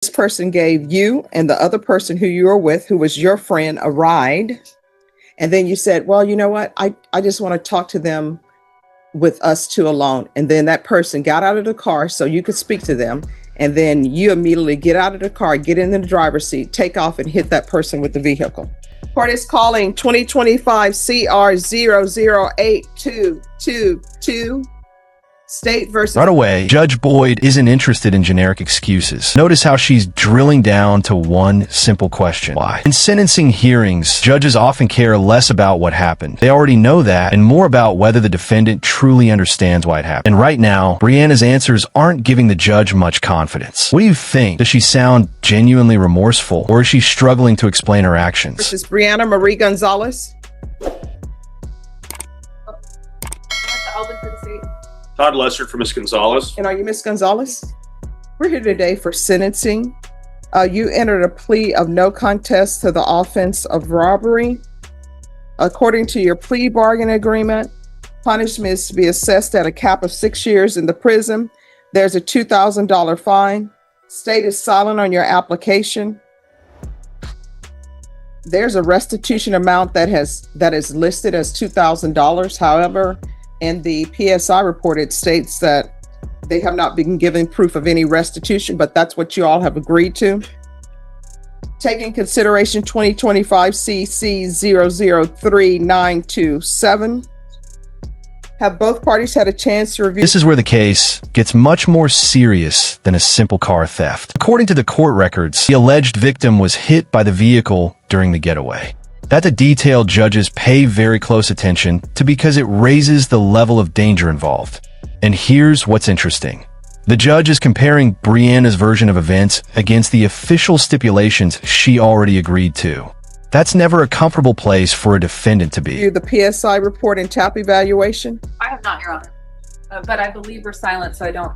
This person gave you and the other person who you were with, who was your friend, a ride. And then you said, well, you know what? I just want to talk to them with us two alone. And then that person got out of the car so you could speak to them. And then you immediately get out of the car, get in the driver's seat, take off and hit that person with the vehicle. Court is calling 2025 CR 008222. State versus... Right away, Judge Boyd isn't interested in generic excuses. Notice how she's drilling down to one simple question. Why? In sentencing hearings, judges often care less about what happened. They already know that, and more about whether the defendant truly understands why it happened. And right now, Brianna's answers aren't giving the judge much confidence. What do you think? Does she sound genuinely remorseful, or is she struggling to explain her actions? This is Brianna Marie Gonzalez. Todd Lessard for Ms. Gonzalez. And are you Ms. Gonzalez? We're here today for sentencing. You entered a plea of no contest to the offense of robbery. According to your plea bargain agreement, punishment is to be assessed at a cap of 6 years in the prison. There's a $2,000 fine. State is silent on your application. There's a restitution amount that is listed as $2,000. However, in the PSI report, it states that they have not been given proof of any restitution, but that's what you all have agreed to. Taking consideration 2025 CC 003927. Have both parties had a chance to review? This is where the case gets much more serious than a simple car theft. According to the court records, the alleged victim was hit by the vehicle during the getaway. That's a detail judges pay very close attention to because it raises the level of danger involved. And here's what's interesting. The judge is comparing Brianna's version of events against the official stipulations she already agreed to. That's never a comfortable place for a defendant to be. The PSI report and TAP evaluation? I have not, Your Honor. But I believe we're silent, so I don't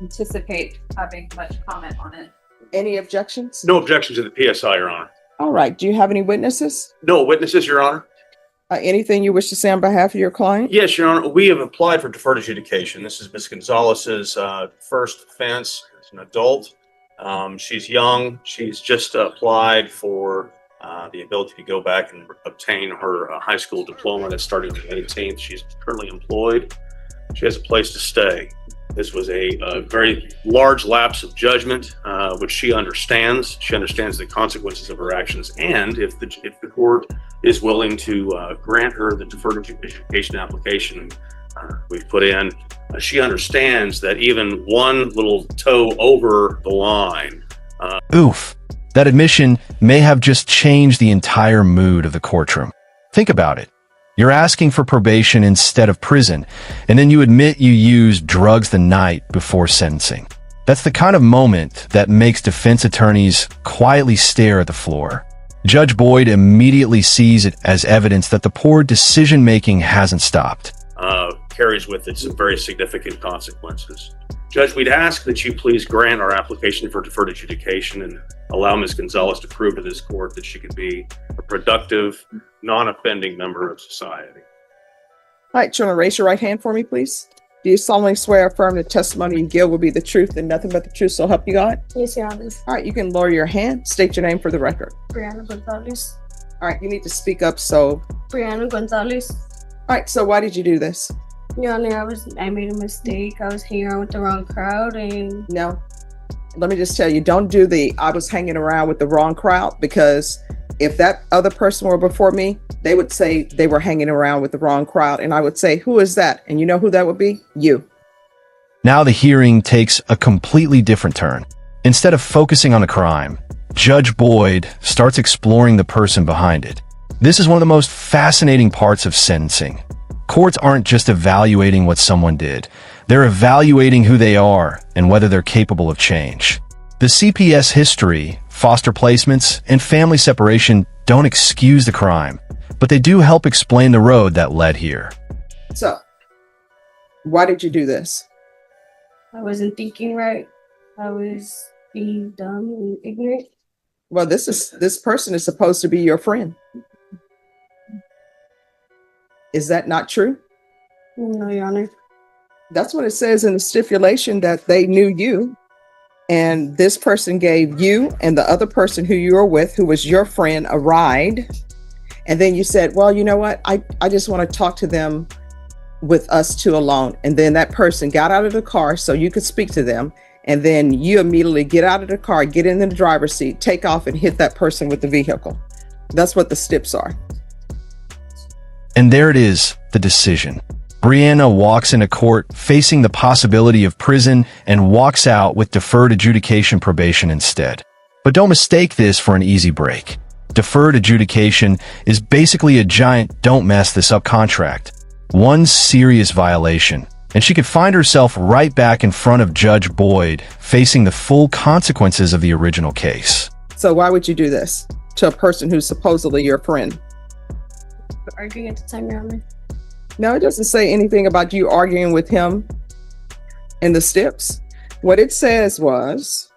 anticipate having much comment on it. Any objections? No objection to the PSI, Your Honor. All right. Do you have any witnesses? No witnesses, Your Honor. Anything you wish to say on behalf of your client? Yes, Your Honor. We have applied for deferred adjudication. This is Ms. Gonzalez's first offense as an adult. She's young. She's just applied for the ability to go back and obtain her high school diploma that's starting on the 18th. She's currently employed. She has a place to stay. This was a very large lapse of judgment, which she understands. She understands the consequences of her actions. And if the court is willing to grant her the deferred adjudication application we've put in, she understands that even one little toe over the line. Oof. That admission may have just changed the entire mood of the courtroom. Think about it. You're asking for probation instead of prison, and then you admit you used drugs the night before sentencing. That's the kind of moment that makes defense attorneys quietly stare at the floor. Judge Boyd immediately sees it as evidence that the poor decision-making hasn't stopped. Carries with it some very significant consequences. Judge, we'd ask that you please grant our application for deferred adjudication and allow Ms. Gonzalez to prove to this court that she can be a productive, non-offending member of society. All right, Jonah, raise your right hand for me, please. Do you solemnly swear or affirm the testimony you give will be the truth and nothing but the truth, so help you God? Yes, Your Honor. All right, you can lower your hand. State your name for the record. Brianna Gonzalez. All right, you need to speak up, so... Brianna Gonzalez. All right, so why did you do this? Your Honor, I made a mistake. I was hanging around with the wrong crowd and... No. Let me just tell you, don't do I was hanging around with the wrong crowd, because if that other person were before me, they would say they were hanging around with the wrong crowd. And I would say, who is that? And you know who that would be? You. Now the hearing takes a completely different turn. Instead of focusing on the crime, Judge Boyd starts exploring the person behind it. This is one of the most fascinating parts of sentencing. Courts aren't just evaluating what someone did. They're evaluating who they are and whether they're capable of change. The CPS history, foster placements, and family separation don't excuse the crime, but they do help explain the road that led here. So, why did you do this? I wasn't thinking right. I was being dumb and ignorant. Well, this person is supposed to be your friend. Is that not true? No, Your Honor. That's what it says in the stipulation, that they knew you. and this person gave you and the other person who you were with, who was your friend, a ride. And then you said, well, you know what? I just want to talk to them with us two alone. And then that person got out of the car so you could speak to them. And then you immediately get out of the car, get in the driver's seat, take off and hit that person with the vehicle. That's what the steps are. And there it is, the decision. Brianna walks into court facing the possibility of prison and walks out with deferred adjudication probation instead. But don't mistake this for an easy break. Deferred adjudication is basically a giant don't mess this up contract. One serious violation, and she could find herself right back in front of Judge Boyd, facing the full consequences of the original case. So why would you do this to a person who's supposedly your friend? Arguing at the time, Your Honor. No, it doesn't say anything about you arguing with him in the steps. What it says was,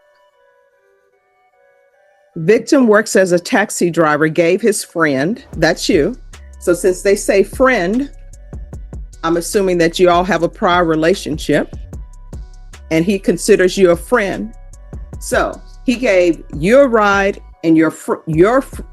victim works as a taxi driver, gave his friend, that's you. So since they say friend, I'm assuming that you all have a prior relationship and he considers you a friend. So he gave you a ride and your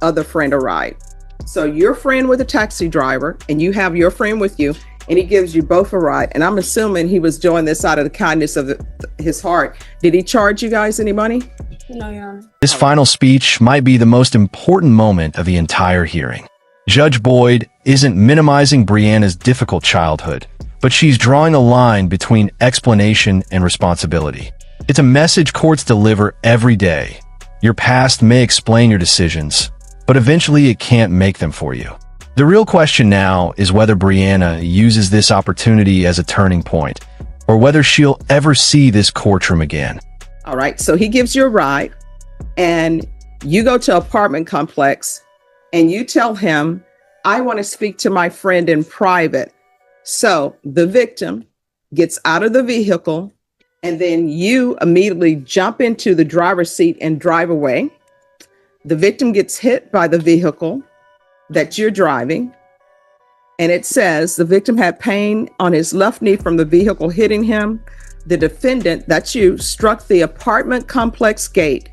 other friend a ride. So your friend with a taxi driver and you have your friend with you and he gives you both a ride. And I'm assuming he was doing this out of the kindness of his heart. Did he charge you guys any money? No, Your Honor. This final speech might be the most important moment of the entire hearing. Judge Boyd isn't minimizing Brianna's difficult childhood, but she's drawing a line between explanation and responsibility. It's a message courts deliver every day. Your past may explain your decisions, but eventually it can't make them for you. The real question now is whether Brianna uses this opportunity as a turning point, or whether she'll ever see this courtroom again. All right, so he gives you a ride and you go to an apartment complex and you tell him, I want to speak to my friend in private. So the victim gets out of the vehicle and then you immediately jump into the driver's seat and drive away. The victim gets hit by the vehicle that you're driving. And it says the victim had pain on his left knee from the vehicle hitting him. The defendant, that's you, struck the apartment complex gate